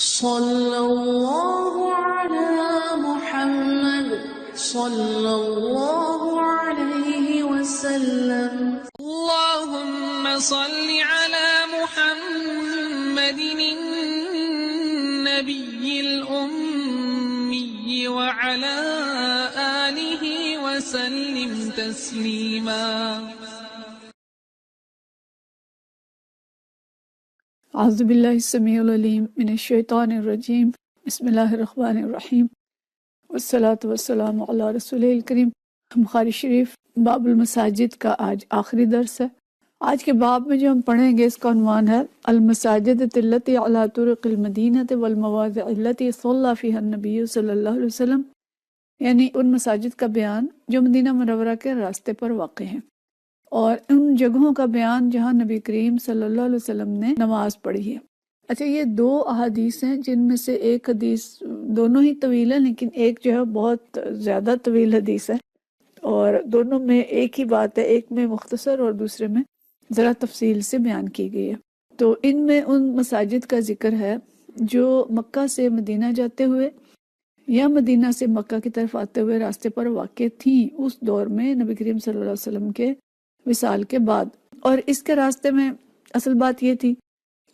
صلی اللہ علی محمد صلی اللہ علیہ وسلم. اللهم صل على محمد النبي الأمي وعلى آله وسلم تسليما. اعوذ باللہ السمیع العلیم من الشیطان الرجیم. بسم اللہ الرحمن الرحیم والصلاة والسلام علی رسول الکریم. بخاری شریف باب المساجد کا آج آخری درس ہے. آج کے باب میں جو ہم پڑھیں گے اس کا عنوان ہے المساجد التی علی طرق المدینہ والمواضع التی صلی فیہا النبی صلی اللہ علیہ وسلم، یعنی ان مساجد کا بیان جو مدینہ منورہ کے راستے پر واقع ہیں اور ان جگہوں کا بیان جہاں نبی کریم صلی اللہ علیہ وسلم نے نماز پڑھی ہے. اچھا، یہ دو احادیث ہیں جن میں سے ایک حدیث، دونوں ہی طویل ہیں لیکن ایک جو ہے بہت زیادہ طویل حدیث ہے اور دونوں میں ایک ہی بات ہے، ایک میں مختصر اور دوسرے میں ذرا تفصیل سے بیان کی گئی ہے. تو ان میں ان مساجد کا ذکر ہے جو مکہ سے مدینہ جاتے ہوئے یا مدینہ سے مکہ کی طرف آتے ہوئے راستے پر واقع تھیں اس دور میں نبی کریم صلی اللہ علیہ وسلم کے وصال کے بعد. اور اس کے راستے میں اصل بات یہ تھی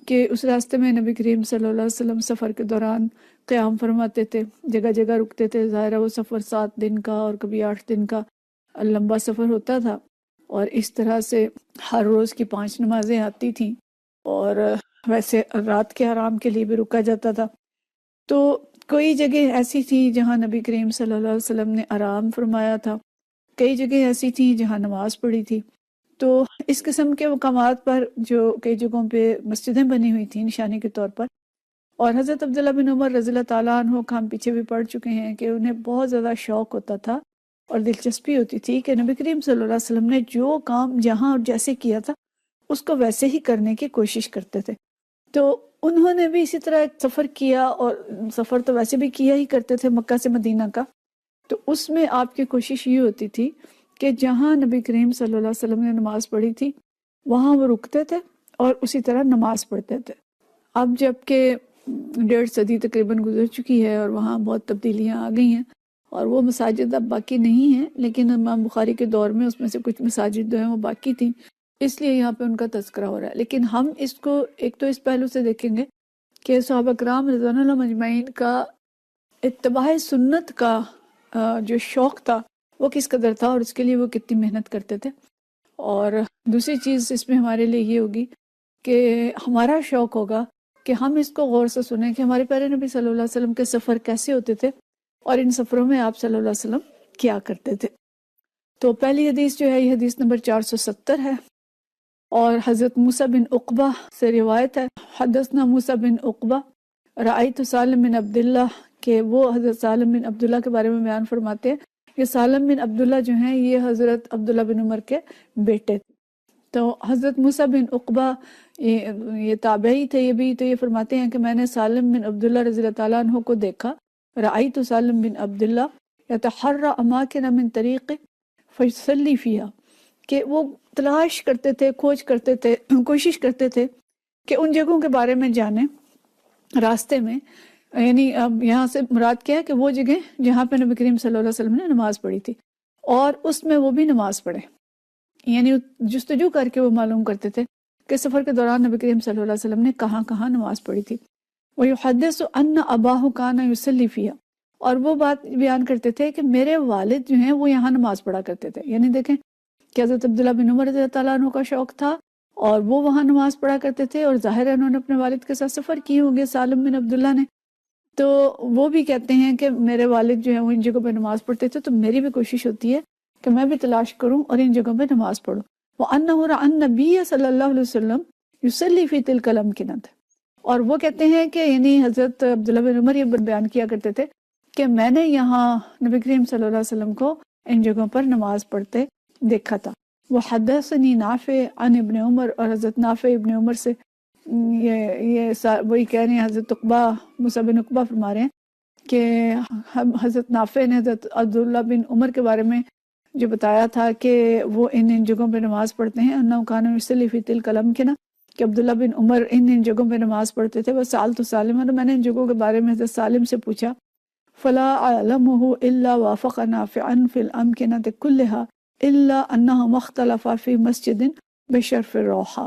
کہ اس راستے میں نبی کریم صلی اللہ علیہ وسلم سفر کے دوران قیام فرماتے تھے، جگہ جگہ رکتے تھے. ظاہر ہے وہ سفر 7 دن کا اور کبھی 8 دن کا لمبا سفر ہوتا تھا اور اس طرح سے ہر روز کی 5 نمازیں آتی تھیں اور ویسے رات کے آرام کے لیے بھی رکا جاتا تھا. تو کوئی جگہ ایسی تھی جہاں نبی کریم صلی اللہ علیہ وسلم نے آرام فرمایا تھا، کئی جگہ ایسی تھی جہاں نماز پڑھی تھی. تو اس قسم کے مقامات پر جو کئی جگہوں پہ مسجدیں بنی ہوئی تھیں نشانی کے طور پر، اور حضرت عبداللہ بن عمر رضی اللہ تعالیٰ عنہ کا ہم پیچھے بھی پڑھ چکے ہیں کہ انہیں بہت زیادہ شوق ہوتا تھا اور دلچسپی ہوتی تھی کہ نبی کریم صلی اللہ علیہ وسلم نے جو کام جہاں اور جیسے کیا تھا اس کو ویسے ہی کرنے کی کوشش کرتے تھے. تو انہوں نے بھی اسی طرح ایک سفر کیا، اور سفر تو ویسے بھی کیا ہی کرتے تھے مکہ سے مدینہ کا. تو اس میں آپ کی کوشش یہ ہوتی تھی کہ جہاں نبی کریم صلی اللہ علیہ وسلم نے نماز پڑھی تھی وہاں وہ رکتے تھے اور اسی طرح نماز پڑھتے تھے. اب جب کہ 1.5 صدی تقریباً گزر چکی ہے اور وہاں بہت تبدیلیاں آ گئی ہیں اور وہ مساجد اب باقی نہیں ہیں، لیکن امام بخاری کے دور میں اس میں سے کچھ مساجد جو ہیں وہ باقی تھیں، اس لیے یہاں پہ ان کا تذکرہ ہو رہا ہے. لیکن ہم اس کو ایک تو اس پہلو سے دیکھیں گے کہ صحابہ کرام رضوان اللہ مجمعین کا اتباع سنت کا جو شوق تھا وہ کس قدر تھا اور اس کے لیے وہ کتنی محنت کرتے تھے. اور دوسری چیز اس میں ہمارے لیے یہ ہوگی کہ ہمارا شوق ہوگا کہ ہم اس کو غور سے سنیں کہ ہمارے پیارے نبی صلی اللہ علیہ وسلم کے سفر کیسے ہوتے تھے اور ان سفروں میں آپ صلی اللہ علیہ وسلم کیا کرتے تھے. تو پہلی حدیث جو ہے یہ حدیث نمبر 470 ہے اور حضرت موسیٰ بن عقبہ سے روایت ہے. حدثنا موسیٰ بن عقبہ رأیت سالم بن عبداللہ، کہ وہ حضرت سالم بن عبداللہ کے بارے میں بیان فرماتے ہیں. یہ سالم بن عبداللہ جو ہیں یہ حضرت عبداللہ بن عمر کے بیٹے تھے. تو حضرت موسیٰ بن عقبہ یہ تابعی تھے، یہ بھی تو یہ فرماتے ہیں کہ میں نے سالم بن عبداللہ رضی اللہ تعالیٰ عنہ کو دیکھا. رأیت سالم بن عبداللہ یتحرى اماکن من طریق فیصلی فیہا، کہ وہ تلاش کرتے تھے، کھوج کرتے تھے، کوشش کرتے تھے کہ ان جگہوں کے بارے میں جانیں راستے میں. یعنی اب یہاں سے مراد کیا ہے کہ وہ جگہ جہاں پہ نبی کریم صلی اللہ علیہ وسلم نے نماز پڑھی تھی اور اس میں وہ بھی نماز پڑھے. یعنی جستجو کر کے وہ معلوم کرتے تھے کہ سفر کے دوران نبی کریم صلی اللہ علیہ وسلم نے کہاں کہاں نماز پڑھی تھی. وَيُحَدِّثُ أَنَّ أَبَاهُ كَانَ يُصَلِّي فِيهَا، اور وہ بات بیان کرتے تھے کہ میرے والد جو ہیں وہ یہاں نماز پڑھا کرتے تھے. یعنی دیکھیں کہ حضرت عبداللہ بن عمر رضی اللہ تعالیٰ عنہ کا شوق تھا اور وہ وہاں نماز پڑھا کرتے تھے، اور ظاہر ہے انہوں نے اپنے والد کے ساتھ سفر کی ہوں گے سالم بن عبداللہ نے. تو وہ بھی کہتے ہیں کہ میرے والد جو ہیں وہ ان جگہوں پہ نماز پڑھتے تھے، تو میری بھی کوشش ہوتی ہے کہ میں بھی تلاش کروں اور ان جگہوں پہ نماز پڑھوں. وَأَنَّهُ رَأَى النَّبِيَّ صلی اللہ علیہ وسلم يُصَلِّي فِي تِلْكَ الْأَمْكِنَةِ، اور وہ کہتے ہیں کہ یعنی حضرت عبداللہ بن عمر یہ بیان کیا کرتے تھے کہ میں نے یہاں نبی کریم صلی اللہ علیہ وسلم کو ان جگہوں پر نماز پڑھتے دیکھا تھا. وحدثنی نافع عن ابن عمر، اور حضرت نافع ابن عمر سے یہ وہی کہہ رہے ہیں، حضرت عقبہ موسیٰ بن عقبہ فرما رہے ہیں کہ حضرت نافع نے حضرت عبداللہ بن عمر کے بارے میں جو بتایا تھا کہ وہ ان جگہوں پہ نماز پڑھتے ہیں. انہو کان یصلی فی تلک الامکنہ، کہ عبداللہ بن عمر ان جگہوں پہ نماز پڑھتے تھے. وسألت سالما، میں نے ان جگہوں کے بارے میں حضرت سالم سے پوچھا. فلا اعلمه الا وافق نافعا في الامكنه كلها الا انه اختلف في مسجد بشرف الروحه.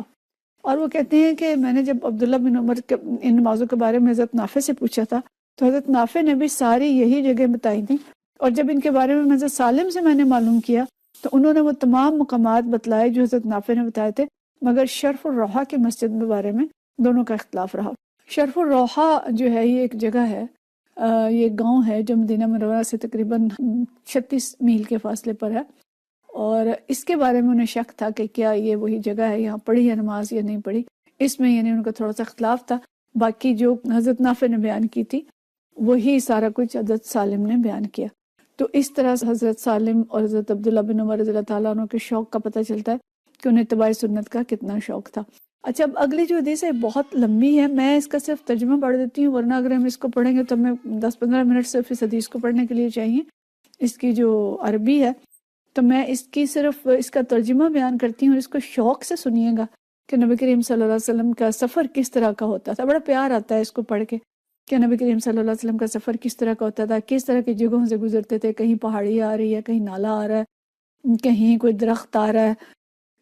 اور وہ کہتے ہیں کہ میں نے جب عبداللہ بن عمر کے ان نمازوں کے بارے میں حضرت نافع سے پوچھا تھا تو حضرت نافع نے بھی ساری یہی جگہ بتائی تھیں، اور جب ان کے بارے میں حضرت سالم سے میں نے معلوم کیا تو انہوں نے وہ تمام مقامات بتلائے جو حضرت نافع نے بتائے تھے، مگر شرف الروحہ کی مسجد کے بارے میں دونوں کا اختلاف رہا. شرف الروحہ جو ہے یہ ایک جگہ ہے، یہ گاؤں ہے جو مدینہ منورہ سے تقریباً 36 میل کے فاصلے پر ہے، اور اس کے بارے میں انہیں شک تھا کہ کیا یہ وہی جگہ ہے، یہاں پڑھی ہے نماز یا نہیں پڑھی. اس میں یعنی ان کا تھوڑا سا اختلاف تھا. باقی جو حضرت نافع نے بیان کی تھی وہی سارا کچھ حضرت سالم نے بیان کیا. تو اس طرح سے حضرت سالم اور حضرت عبداللہ بن عمر رضی اللہ تعالیٰ عنہ کے شوق کا پتہ چلتا ہے کہ انہیں اتباع سنت کا کتنا شوق تھا. اچھا، اب اگلی جو حدیث ہے بہت لمبی ہے، میں اس کا صرف ترجمہ پڑھ دیتی ہوں، ورنہ اگر ہم اس کو پڑھیں گے تو ہمیں 10-15 منٹ صرف اس حدیث کو پڑھنے کے لیے چاہیے. اس کی جو عربی ہے تو میں اس کی صرف اس کا ترجمہ بیان کرتی ہوں، اور اس کو شوق سے سنیے گا کہ نبی کریم صلی اللہ علیہ وسلم کا سفر کس طرح کا ہوتا تھا. بڑا پیار آتا ہے اس کو پڑھ کے کہ نبی کریم صلی اللہ علیہ وسلم کا سفر کس طرح کا ہوتا تھا، کس طرح کی جگہوں سے گزرتے تھے. کہیں پہاڑی آ رہی ہے، کہیں نالا آ رہا ہے، کہیں کوئی درخت آ رہا ہے.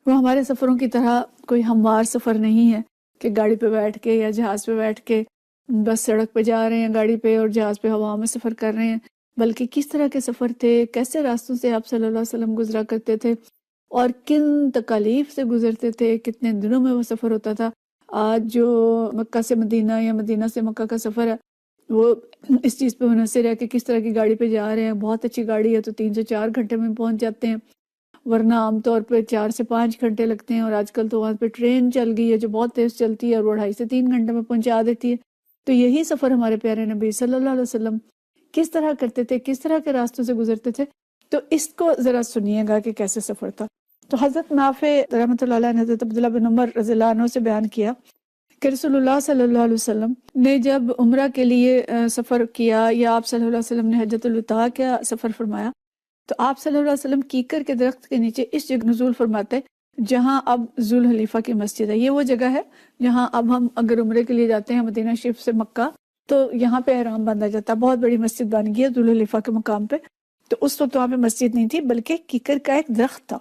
وہ ہمارے سفروں کی طرح کوئی ہموار سفر نہیں ہے کہ گاڑی پہ بیٹھ کے یا جہاز پہ بیٹھ کے بس سڑک پہ جا رہے ہیں گاڑی پہ اور جہاز پہ ہوا میں سفر کر رہے ہیں، بلکہ کس طرح کے سفر تھے، کیسے راستوں سے آپ صلی اللہ علیہ وسلم گزرا کرتے تھے اور کن تکالیف سے گزرتے تھے، کتنے دنوں میں وہ سفر ہوتا تھا. آج جو مکہ سے مدینہ یا مدینہ سے مکہ کا سفر ہے وہ اس چیز پہ منحصر ہے کہ کس طرح کی گاڑی پہ جا رہے ہیں. بہت اچھی گاڑی ہے تو 3 سے 4 گھنٹے میں پہنچ جاتے ہیں، ورنہ عام طور پہ 4 سے 5 گھنٹے لگتے ہیں. اور آج کل تو وہاں پہ ٹرین چل گئی ہے جو بہت تیز چلتی ہے اور وہ 2.5 سے 3 گھنٹے میں پہنچا دیتی ہے. تو یہی سفر ہمارے پیارے نبی صلی اللہ علیہ وسلم کس طرح کرتے تھے، کس طرح کے راستوں سے گزرتے تھے. تو اس کو ذرا سنیے گا کہ کیسے سفر تھا. تو حضرت نافع رحمۃ اللہ علیہ نے حضرت عبداللہ بن عمر رضی اللہ عنہ سے بیان کیا کہ رسول اللہ صلی اللہ علیہ وسلم نے جب عمرہ کے لیے سفر کیا یا آپ صلی اللہ علیہ وسلم نے حجۃ الوداع کا سفر فرمایا تو آپ صلی اللہ علیہ وسلم کیکر کے درخت کے نیچے اس جگہ نزول فرماتے جہاں اب ذوالحلیفہ کی مسجد ہے. یہ وہ جگہ ہے جہاں اب ہم اگر عمرے کے لیے جاتے ہیں مدینہ شریف سے مکہ تو یہاں پہ احرام باندھا جاتا ہے. بہت بڑی مسجد بن گئی ہے ذوالحلیفہ کے مقام پہ. تو اس وقت وہاں پہ مسجد نہیں تھی بلکہ کیکر کا ایک درخت تھا،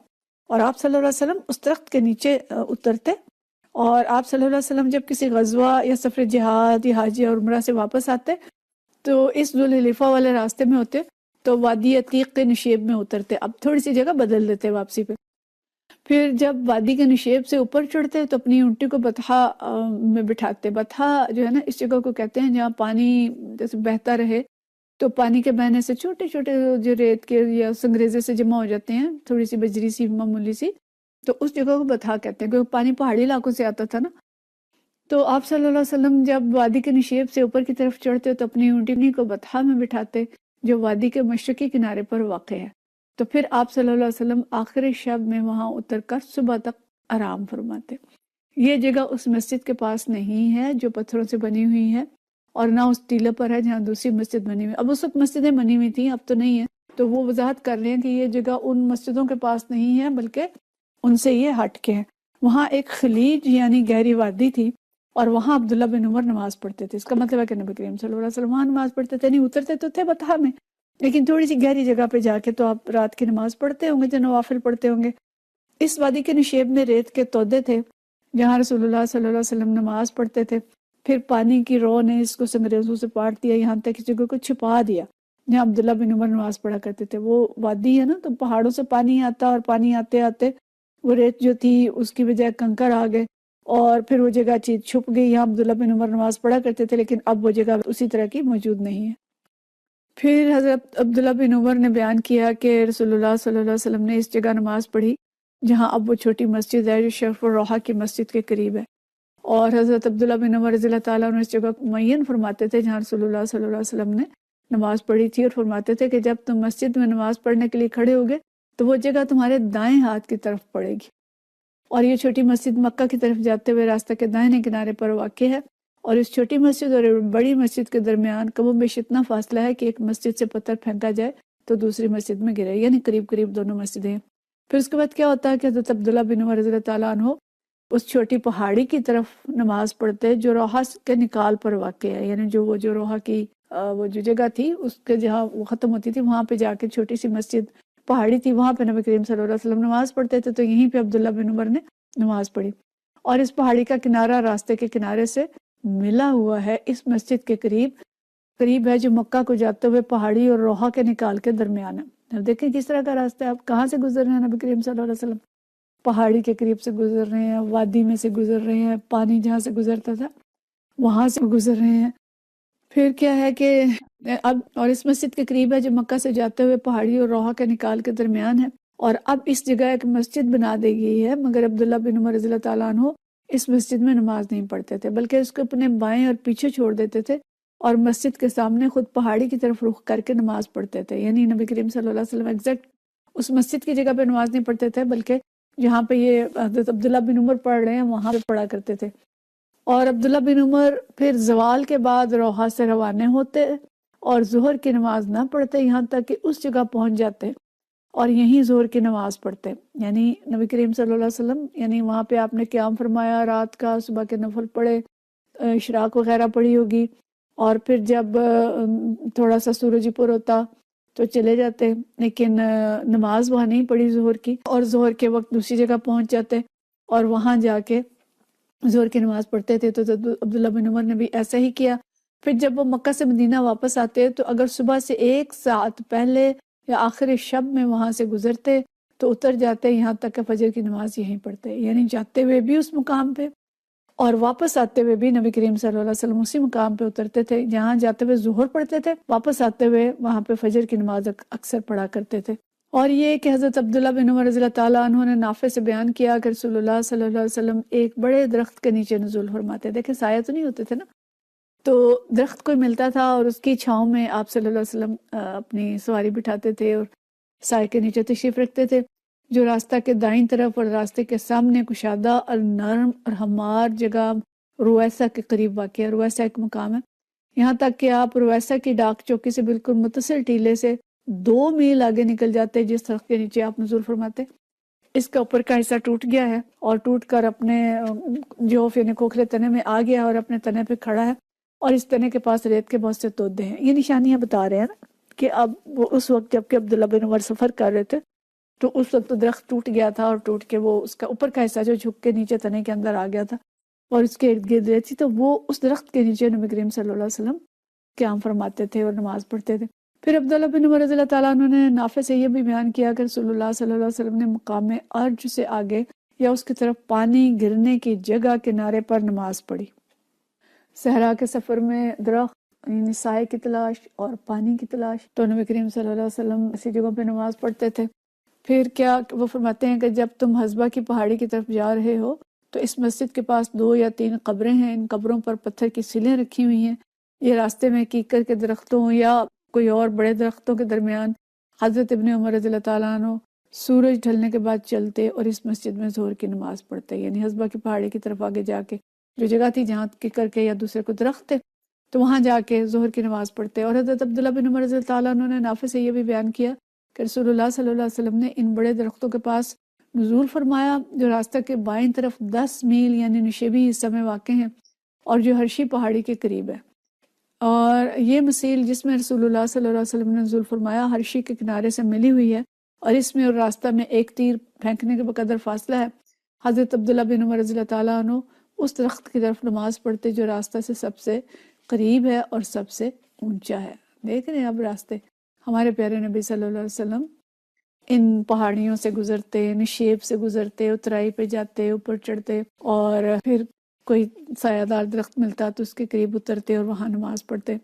اور آپ صلی اللہ علیہ وسلم اس درخت کے نیچے اترتے، اور آپ صلی اللہ علیہ وسلم جب کسی غزوہ یا سفر جہاد یا حج اور عمرہ سے واپس آتے تو اس ذوالحلیفہ والے راستے میں ہوتے تو وادی عتیق کے نشیب میں اترتے. اب تھوڑی سی جگہ بدل دیتے واپسی پہ. پھر جب وادی کے نشیب سے اوپر چڑھتے تو اپنی اونٹی کو بطحا میں بٹھاتے. بطحا جو ہے نا اس جگہ کو کہتے ہیں جہاں پانی جیسے بہتا رہے تو پانی کے بہنے سے چھوٹے چھوٹے جو ریت کے یا سنگریزے سے جمع ہو جاتے ہیں، تھوڑی سی بجری سی معمولی سی، تو اس جگہ کو بطحا کہتے ہیں کیونکہ پانی پہاڑی علاقوں سے آتا تھا نا. تو آپ صلی اللہ علیہ وسلم جب وادی کے نشیب سے اوپر کی طرف چڑھتے تو اپنی اونٹی کو بطحا میں بٹھاتے جو وادی کے مشرقی کنارے پر واقع ہے. تو پھر آپ صلی اللہ علیہ وسلم آخری شب میں وہاں اتر کر صبح تک آرام فرماتے. یہ جگہ اس مسجد کے پاس نہیں ہے جو پتھروں سے بنی ہوئی ہے، اور نہ اس ٹیلے پر ہے جہاں دوسری مسجد بنی ہوئی. اب اس وقت مسجدیں بنی ہوئی تھیں، اب تو نہیں ہے. تو وہ وضاحت کر رہے ہیں کہ یہ جگہ ان مسجدوں کے پاس نہیں ہے بلکہ ان سے یہ ہٹ کے ہے. وہاں ایک خلیج یعنی گہری وادی تھی اور وہاں عبداللہ بن عمر نماز پڑھتے تھے. اس کا مطلب ہے کہ نبی کریم صلی اللہ علیہ وسلم وہاں نماز پڑھتے تھے. نہیں اترتے تو تھے بطحا میں، لیکن تھوڑی سی گہری جگہ پہ جا کے تو آپ رات کی نماز پڑھتے ہوں گے جو نوافل پڑھتے ہوں گے. اس وادی کے نشیب میں ریت کے تودے تھے جہاں رسول اللہ صلی اللہ علیہ وسلم نماز پڑھتے تھے. پھر پانی کی رو نے اس کو سنگریزوں سے پاٹ دیا، یہاں تک اس جگہ کو چھپا دیا جہاں عبداللہ بن عمر نماز پڑھا کرتے تھے. وہ وادی ہے نا تو پہاڑوں سے پانی آتا، اور پانی آتے آتے وہ ریت جو تھی اس کی بجائے کنکر آ گئے اور پھر وہ جگہ چیز چھپ گئی. یہاں عبداللہ بن عمر نماز پڑھا کرتے تھے لیکن اب وہ جگہ اسی طرح کی موجود نہیں ہے. پھر حضرت عبداللہ بن عمر نے بیان کیا کہ رسول اللہ صلی اللہ علیہ وسلم نے اس جگہ نماز پڑھی جہاں اب وہ چھوٹی مسجد ہے جو شرف الروحہ کی مسجد کے قریب ہے. اور حضرت عبداللہ بن عمر رضی اللہ تعالیٰ عنہ اس جگہ کو معین فرماتے تھے جہاں رسول اللہ صلی اللہ علیہ وسلم نے نماز پڑھی تھی، اور فرماتے تھے کہ جب تم مسجد میں نماز پڑھنے کے لیے کھڑے ہوگے تو وہ جگہ تمہارے دائیں ہاتھ کی طرف پڑے گی. اور یہ چھوٹی مسجد مکہ کی طرف جاتے ہوئے راستہ کے دائیں کنارے پر واقع ہے. اور اس چھوٹی مسجد اور بڑی مسجد کے درمیان کم و بیش اتنا فاصلہ ہے کہ ایک مسجد سے پتھر پھینکا جائے تو دوسری مسجد میں گرے، یعنی قریب قریب دونوں مسجدیں ہیں. پھر اس کے بعد کیا ہوتا ہے کہ حضرت عبداللہ بن عمر رضی اللہ تعالیٰ عنہ اس چھوٹی پہاڑی کی طرف نماز پڑھتے جو روحا کے نکال پر واقع ہے، یعنی جو روحا کی وہ جو جگہ تھی اس کے جہاں وہ ختم ہوتی تھی وہاں پہ جا کے چھوٹی سی مسجد پہاڑی تھی، وہاں پہ نبی کریم صلی اللہ علیہ وسلم نماز پڑھتے تھے، تو یہیں پہ عبداللہ بن عمر نے نماز پڑھی۔ اور اس پہاڑی کا کنارہ راستے کے کنارے سے ملا ہوا ہے، اس مسجد کے قریب ہے، جو مکہ کو جاتے ہوئے پہاڑی اور روحا کے نکال کے درمیان ہے۔ اب دیکھیں کس طرح کا راستہ ہے، آپ کہاں سے گزر رہے ہیں، نبی کریم صلی اللہ علیہ وسلم پہاڑی کے قریب سے گزر رہے ہیں، وادی میں سے گزر رہے ہیں، پانی جہاں سے گزرتا تھا وہاں سے گزر رہے ہیں۔ پھر کیا ہے کہ اب اور اس مسجد کے قریب ہے جو مکہ سے جاتے ہوئے پہاڑی اور روحا کے نکال کے درمیان ہے، اور اب اس جگہ ایک مسجد بنا دی گئی ہے، مگر عبداللہ بن عمر رضی اللہ تعالیٰ عنہ اس مسجد میں نماز نہیں پڑھتے تھے، بلکہ اس کو اپنے بائیں اور پیچھے چھوڑ دیتے تھے اور مسجد کے سامنے خود پہاڑی کی طرف رخ کر کے نماز پڑھتے تھے۔ یعنی نبی کریم صلی اللہ علیہ وسلم ایگزیکٹ اس مسجد کی جگہ پہ نماز نہیں پڑھتے تھے، بلکہ جہاں پہ یہ حضرت عبداللہ بن عمر پڑھ رہے ہیں وہاں پہ پڑھا کرتے تھے۔ اور عبداللہ بن عمر پھر زوال کے بعد روحا سے روانہ ہوتے اور ظہر کی نماز نہ پڑھتے یہاں تک کہ اس جگہ پہنچ جاتے اور یہیں ظہر کی نماز پڑھتے۔ یعنی نبی کریم صلی اللہ علیہ وسلم یعنی وہاں پہ آپ نے قیام فرمایا رات کا، صبح کے نفل پڑھے، اشراق وغیرہ پڑھی ہوگی، اور پھر جب تھوڑا سا سورج پر ہوتا تو چلے جاتے، لیکن نماز وہاں نہیں پڑھی ظہر کی، اور ظہر کے وقت دوسری جگہ پہنچ جاتے اور وہاں جا کے ظہر کی نماز پڑھتے تھے۔ تو عبداللہ بن عمر نے بھی ایسا ہی کیا۔ پھر جب وہ مکہ سے مدینہ واپس آتے تو اگر صبح سے 1 ساعت پہلے یا آخر شب میں وہاں سے گزرتے تو اتر جاتے یہاں تک کہ فجر کی نماز یہیں پڑھتے، یعنی جاتے ہوئے بھی اس مقام پہ اور واپس آتے ہوئے بھی نبی کریم صلی اللہ علیہ وسلم اسی مقام پہ اترتے تھے جہاں جاتے ہوئے ظہر پڑھتے تھے، واپس آتے ہوئے وہاں پہ فجر کی نماز اکثر پڑھا کرتے تھے۔ اور یہ کہ حضرت عبداللہ بن عمر رضی اللہ تعالیٰ عنہ نے نافع سے بیان کیا کہ رسول اللہ صلی اللہ علیہ وسلم ایک بڑے درخت کے نیچے نزول فرماتے، دیکھیں سایہ تو نہیں ہوتے تھے نا، تو درخت کوئی ملتا تھا اور اس کی چھاؤں میں آپ صلی اللہ علیہ وسلم اپنی سواری بٹھاتے تھے اور سائے کے نیچے تشریف رکھتے تھے، جو راستہ کے دائیں طرف اور راستے کے سامنے کشادہ اور نرم اور ہموار جگہ رویسہ کے قریب واقع ہے۔ رویسہ ایک مقام ہے، یہاں تک کہ آپ رویسہ کی ڈاک چوکی سے بالکل متصل ٹیلے سے 2 میل آگے نکل جاتے جس درخت کے نیچے آپ نزول فرماتے۔ اس کا اوپر کا حصہ ٹوٹ گیا ہے اور ٹوٹ کر اپنے جوف یعنی کھوکھلے تنے میں آ گیا اور اپنے تنے پہ کھڑا ہے، اور اس تنے کے پاس ریت کے بہت سے تودے ہیں۔ یہ نشانیاں بتا رہے ہیں نا کہ اب وہ اس وقت جب کہ عبداللہ بن عمر سفر کر رہے تھے تو اس وقت درخت ٹوٹ گیا تھا اور ٹوٹ کے وہ اس کا اوپر کا حصہ جو جھک کے نیچے تنے کے اندر آ گیا تھا اور اس کے ارد گرد ریت تھی، تو وہ اس درخت کے نیچے نبی کریم صلی اللہ علیہ وسلم قیام فرماتے تھے اور نماز پڑھتے تھے۔ پھر عبداللہ بن عمر رضی اللہ تعالیٰ عنہ نے نافع سے یہ بھی بیان کیا کہ رسول اللہ صلی اللہ علیہ وسلم نے مقام ارج سے آگے یا اس کی طرف پانی گرنے کی جگہ کنارے پر نماز پڑھی۔ صحرا کے سفر میں درخت یعنی سائے کی تلاش اور پانی کی تلاش، تو نبی کریم صلی اللہ علیہ وسلم اسی جگہوں پہ نماز پڑھتے تھے۔ پھر کیا وہ فرماتے ہیں کہ جب تم حزبہ کی پہاڑی کی طرف جا رہے ہو تو اس مسجد کے پاس 2 یا 3 قبریں ہیں، ان قبروں پر پتھر کی سلیں رکھی ہوئی ہیں، یہ راستے میں کیکر کے درختوں یا کوئی اور بڑے درختوں کے درمیان حضرت ابن عمر رضی اللہ تعالیٰ عنہ سورج ڈھلنے کے بعد چلتے اور اس مسجد میں ظہر کی نماز پڑھتے، یعنی حزبہ کی پہاڑی کی طرف آگے جا کے جو جگہ تھی جہاں کیکر کے یا دوسرے کو درخت تھے تو وہاں جا کے ظہر کی نماز پڑھتے۔ اور حضرت عبداللہ بن عمر رضی اللہ تعالیٰ عنہ نے نافع سے یہ بھی بیان کیا کہ رسول اللہ صلی اللہ علیہ وسلم نے ان بڑے درختوں کے پاس نزول فرمایا جو راستہ کے بائیں طرف 10 میل یعنی نشیبی حصہ میں واقع ہیں اور جو ہرشی پہاڑی کے قریب ہے۔ اور یہ مسیل جس میں رسول اللہ صلی اللہ علیہ وسلم نے نزول فرمایا ہرشی کے کنارے سے ملی ہوئی ہے، اور اس میں اور راستہ میں 1 تیر پھینکنے کے بقدر فاصلہ ہے۔ حضرت عبداللہ بن عمر رضی اللہ تعالیٰ عنہ اس درخت کی طرف نماز پڑھتے جو راستہ سے سب سے قریب ہے اور سب سے اونچا ہے۔ دیکھ رہے ہیں اب راستے ہمارے پیارے نبی صلی اللہ علیہ وسلم ان پہاڑیوں سے گزرتے، نشیب سے گزرتے، اترائی پہ جاتے، اوپر چڑھتے، اور پھر کوئی سایہ دار درخت ملتا تو اس کے قریب اترتے اور وہاں نماز پڑھتے۔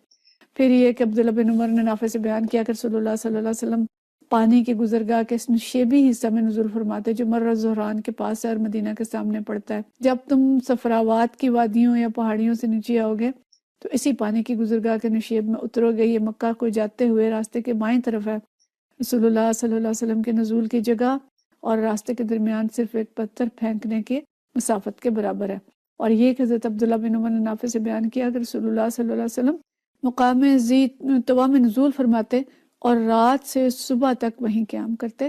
پھر یہ کہ عبداللہ بن عمر نے نافع سے بیان کیا کہ رسول اللہ صلی اللہ علیہ وسلم پانی کی گزرگاہ کے اس نشیبی حصہ میں نزول فرماتے جو مرہ زہران کے پاس ہے اور مدینہ کے سامنے پڑتا ہے۔ جب تم صفراوات کی وادیوں یا پہاڑیوں سے نیچے آؤ گے تو اسی پانی کی گزرگاہ کے نشیب میں اترو گے، یہ مکہ کو جاتے ہوئے راستے کے بائیں طرف ہے۔ رسول اللہ صلی اللہ علیہ وسلم کے نزول کی جگہ اور راستے کے درمیان صرف ایک پتھر پھینکنے کے مسافت کے برابر ہے۔ اور یہ کہ حضرت عبداللہ بن عمر نے نافع سے بیان کیا کہ رسول اللہ صلی اللہ علیہ وسلم مقام ذی طویٰ میں نزول فرماتے اور رات سے صبح تک وہیں قیام کرتے،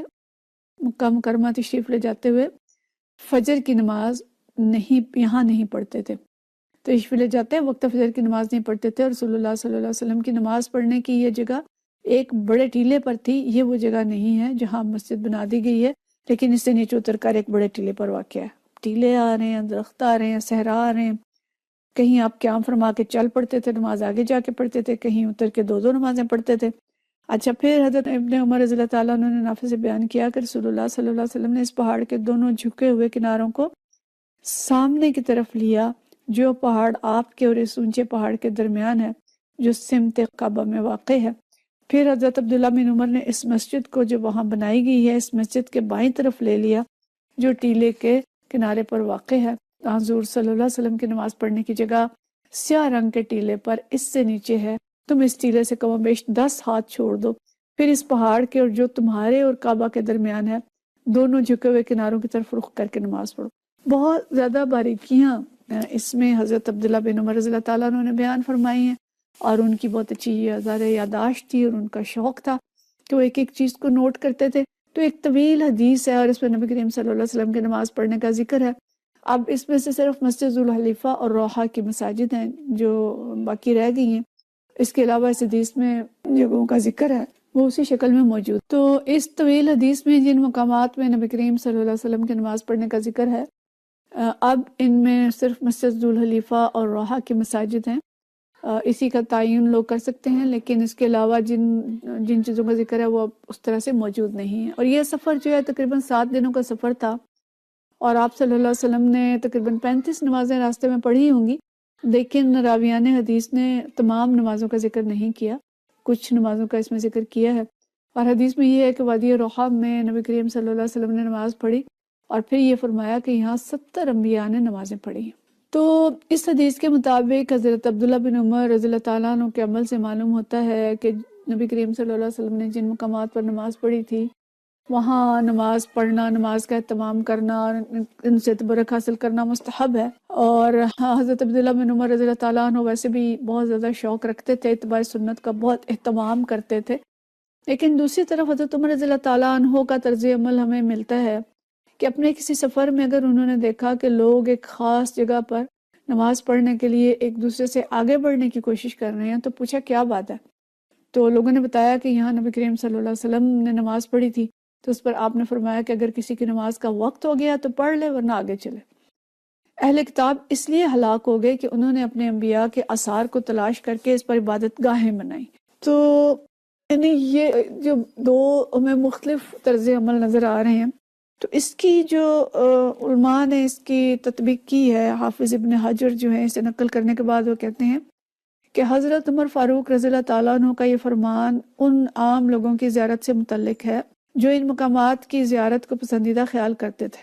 مکہ مکرمہ تشریف لے جاتے ہوئے فجر کی نماز یہاں نہیں پڑھتے تھے، تشریف لے جاتے ہیں، وقت فجر کی نماز نہیں پڑھتے تھے. اور رسول اللہ صلی اللہ علیہ وسلم کی نماز پڑھنے کی یہ جگہ ایک بڑے ٹیلے پر تھی. یہ وہ جگہ نہیں ہے جہاں مسجد بنا دی گئی ہے، لیکن اس سے نیچے اتر کر ایک بڑے ٹیلے پر واقع ہے. ٹیلے آ رہے ہیں، درخت آ رہے ہیں، صحرا آ رہے ہیں. کہیں آپ قیام فرما کے چل پڑتے تھے، نماز آگے جا کے پڑھتے تھے، کہیں اتر کے دو نمازیں پڑھتے تھے. اچھا، پھر حضرت ابن عمر رضی اللہ تعالیٰ عنہ نے نافع سے بیان کیا کہ رسول اللہ صلی اللہ علیہ وسلم نے اس پہاڑ کے دونوں جھکے ہوئے کناروں کو سامنے کی طرف لیا، جو پہاڑ آپ کے اور اس اونچے پہاڑ کے درمیان ہے، جو سمت کعبہ میں واقع ہے. پھر حضرت عبداللہ بن عمر نے اس مسجد کو جو وہاں بنائی گئی ہے، اس مسجد کے بائیں طرف لے لیا، جو ٹیلے کے کنارے پر واقع ہے. حضور صلی اللہ علیہ وسلم کی نماز پڑھنے کی جگہ سیاہ رنگ کے ٹیلے پر اس سے نیچے ہے. تم اس ٹیلے سے کم و بیش 10 ہاتھ چھوڑ دو، پھر اس پہاڑ کے اور جو تمہارے اور کعبہ کے درمیان ہے، دونوں جھکے ہوئے کناروں کی طرف رخ کر کے نماز پڑھو. بہت زیادہ باریکیاں اس میں حضرت عبداللہ بن عمر رضی اللہ تعالیٰ عنہ نے بیان فرمائی ہیں، اور ان کی بہت اچھی یادداشت تھی اور ان کا شوق تھا کہ وہ ایک ایک چیز کو نوٹ کرتے تھے. تو ایک طویل حدیث ہے اور اس میں نبی کریم صلی اللہ علیہ وسلم کی نماز پڑھنے کا ذکر ہے. اب اس میں سے صرف مسجد ذوالحلیفہ اور روحہ کی مساجد ہیں جو باقی رہ گئی ہیں. اس کے علاوہ اس حدیث میں جگہوں کا ذکر ہے وہ اسی شکل میں موجود. تو اس طویل حدیث میں جن مقامات میں نبی کریم صلی اللہ علیہ وسلم کی نماز پڑھنے کا ذکر ہے، اب ان میں صرف مسجد ذوالحلیفہ اور روحہ کی مساجد ہیں. اسی کا تعین لوگ کر سکتے ہیں، لیکن اس کے علاوہ جن چیزوں کا ذکر ہے وہ اب اس طرح سے موجود نہیں ہے. اور یہ سفر جو ہے تقریباً 7 دنوں کا سفر تھا، اور آپ صلی اللہ علیہ وسلم نے تقریباً 35 نمازیں راستے میں پڑھی ہوں گی، لیکن راویان حدیث نے تمام نمازوں کا ذکر نہیں کیا، کچھ نمازوں کا اس میں ذکر کیا ہے. اور حدیث میں یہ ہے کہ وادی روحہ میں نبی کریم صلی اللہ علیہ وسلم نے نماز پڑھی، اور پھر یہ فرمایا کہ یہاں 70 انبیاء نے نمازیں پڑھی. تو اس حدیث کے مطابق حضرت عبداللہ بن عمر رضی اللہ تعالیٰ عنہ کے عمل سے معلوم ہوتا ہے کہ نبی کریم صلی اللہ علیہ وسلم نے جن مقامات پر نماز پڑھی تھی، وہاں نماز پڑھنا، نماز کا اہتمام کرنا، ان سے تبرک حاصل کرنا مستحب ہے. اور حضرت عبداللہ بن عمر رضی اللہ تعالیٰ عنہ ویسے بھی بہت زیادہ شوق رکھتے تھے، اتباع سنت کا بہت اہتمام کرتے تھے. لیکن دوسری طرف حضرت عمر رضی اللہ تعالیٰ عنہ کا طرز عمل ہمیں ملتا ہے کہ اپنے کسی سفر میں اگر انہوں نے دیکھا کہ لوگ ایک خاص جگہ پر نماز پڑھنے کے لیے ایک دوسرے سے آگے بڑھنے کی کوشش کر رہے ہیں، تو پوچھا کیا بات ہے. تو لوگوں نے بتایا کہ یہاں نبی کریم صلی اللہ علیہ وسلم نے نماز پڑھی تھی. تو اس پر آپ نے فرمایا کہ اگر کسی کی نماز کا وقت ہو گیا تو پڑھ لے، ورنہ آگے چلے. اہل کتاب اس لیے ہلاک ہو گئے کہ انہوں نے اپنے انبیاء کے آثار کو تلاش کر کے اس پر عبادت گاہیں بنائیں. تو یعنی یہ جو دو ہمیں مختلف طرز عمل نظر آ رہے ہیں، تو اس کی جو علماء نے اس کی تطبیق کی ہے، حافظ ابن حجر جو ہے اسے نقل کرنے کے بعد وہ کہتے ہیں کہ حضرت عمر فاروق رضی اللہ تعالیٰ عنہ کا یہ فرمان ان عام لوگوں کی زیارت سے متعلق ہے جو ان مقامات کی زیارت کو پسندیدہ خیال کرتے تھے،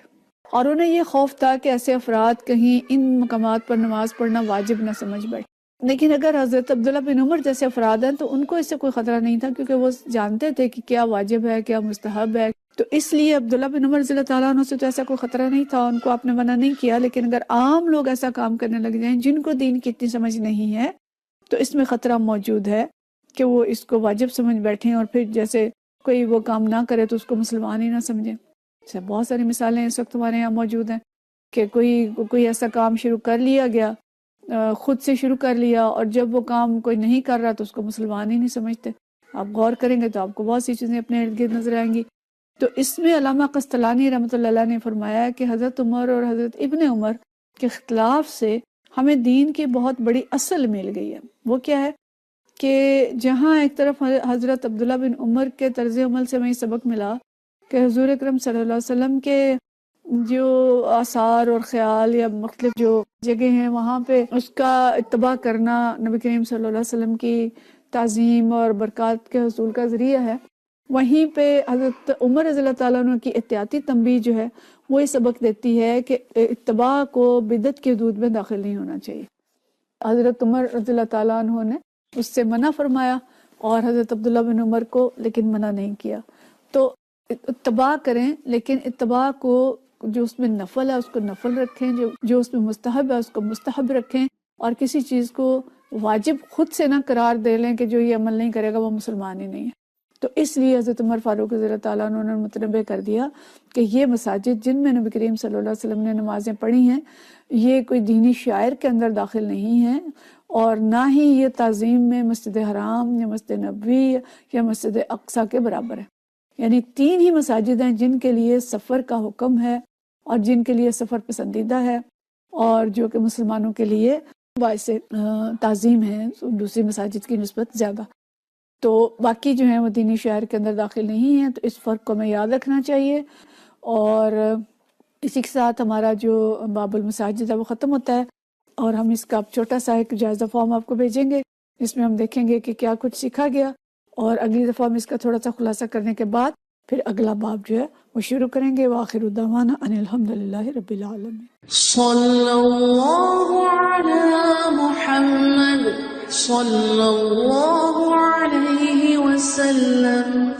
اور انہیں یہ خوف تھا کہ ایسے افراد کہیں ان مقامات پر نماز پڑھنا واجب نہ سمجھ بیٹھے. لیکن اگر حضرت عبداللہ بن عمر جیسے افراد ہیں تو ان کو اس سے کوئی خطرہ نہیں تھا، کیونکہ وہ جانتے تھے کہ کیا واجب ہے، کیا مستحب ہے. تو اس لیے عبداللہ بن عمر رضی اللہ تعالیٰ عنہ سے تو ایسا کوئی خطرہ نہیں تھا، ان کو آپ نے منع نہیں کیا. لیکن اگر عام لوگ ایسا کام کرنے لگ جائیں جن کو دین کی اتنی سمجھ نہیں ہے، تو اس میں خطرہ موجود ہے کہ وہ اس کو واجب سمجھ بیٹھیں، اور پھر جیسے کوئی وہ کام نہ کرے تو اس کو مسلمان ہی نہ سمجھیں. جیسے بہت ساری مثالیں اس وقت ہمارے یہاں موجود ہیں کہ کوئی ایسا کام شروع کر لیا گیا، خود سے شروع کر لیا، اور جب وہ کام کوئی نہیں کر رہا تو اس کو مسلمان ہی نہیں سمجھتے. آپ غور کریں گے تو آپ کو بہت سی چیزیں اپنے ارد گرد نظر آئیں گی. تو اس میں علامہ قسطلانی رحمۃ اللہ علیہ نے فرمایا کہ حضرت عمر اور حضرت ابن عمر کے اختلاف سے ہمیں دین کی بہت بڑی اصل مل گئی ہے. وہ کیا ہے کہ جہاں ایک طرف حضرت عبداللہ بن عمر کے طرز عمل سے ہمیں سبق ملا کہ حضور اکرم صلی اللہ علیہ وسلم کے جو آثار اور خیال یا مختلف جو جگہ ہیں وہاں پہ اس کا اتباع کرنا نبی کریم صلی اللہ علیہ وسلم کی تعظیم اور برکات کے حصول کا ذریعہ ہے، وہیں پہ حضرت عمر رضی اللہ تعالیٰ عنہ کی احتیاطی تنبیہ جو ہے وہ یہ سبق دیتی ہے کہ اتباع کو بدعت کی حدود میں داخل نہیں ہونا چاہیے. حضرت عمر رضی اللہ تعالیٰ عنہ نے اس سے منع فرمایا اور حضرت عبداللہ بن عمر کو لیکن منع نہیں کیا. تو اتباع کریں، لیکن اتباع کو جو اس میں نفل ہے اس کو نفل رکھیں، جو اس میں مستحب ہے اس کو مستحب رکھیں، اور کسی چیز کو واجب خود سے نہ قرار دے لیں کہ جو یہ عمل نہیں کرے گا وہ مسلمان ہی نہیں ہے. تو اس لیے حضرت عمر فاروق رضی اللہ تعالیٰ عنہ نے متنبہ کر دیا کہ یہ مساجد جن میں نبی کریم صلی اللہ علیہ وسلم نے نمازیں پڑھی ہیں یہ کوئی دینی شاعر کے اندر داخل نہیں ہیں، اور نہ ہی یہ تعظیم میں مسجد حرام یا مسجد نبوی یا مسجد اقصیٰ کے برابر ہے۔ یعنی 3 ہی مساجد ہیں جن کے لیے سفر کا حکم ہے اور جن کے لیے سفر پسندیدہ ہے، اور جو کہ مسلمانوں کے لیے باعث تعظیم ہے دوسری مساجد کی نسبت زیادہ۔ تو باقی جو ہیں وہ دینی شاعر کے اندر داخل نہیں ہیں، تو اس فرق کو ہمیں یاد رکھنا چاہیے۔ اور اسی کے ساتھ ہمارا جو باب المساجد ہے وہ ختم ہوتا ہے، اور ہم اس کا چھوٹا سا ایک جائزہ فارم آپ کو بھیجیں گے جس میں ہم دیکھیں گے کہ کیا کچھ سیکھا گیا، اور اگلی دفعہ ہم اس کا تھوڑا سا خلاصہ کرنے کے بعد پھر اگلا باب جو ہے وہ شروع کریں گے۔ وآخر دعوانا ان الحمدللہ رب العالمین۔ صلی اللہ علی محمد صلی اللہ علیہ وسلم۔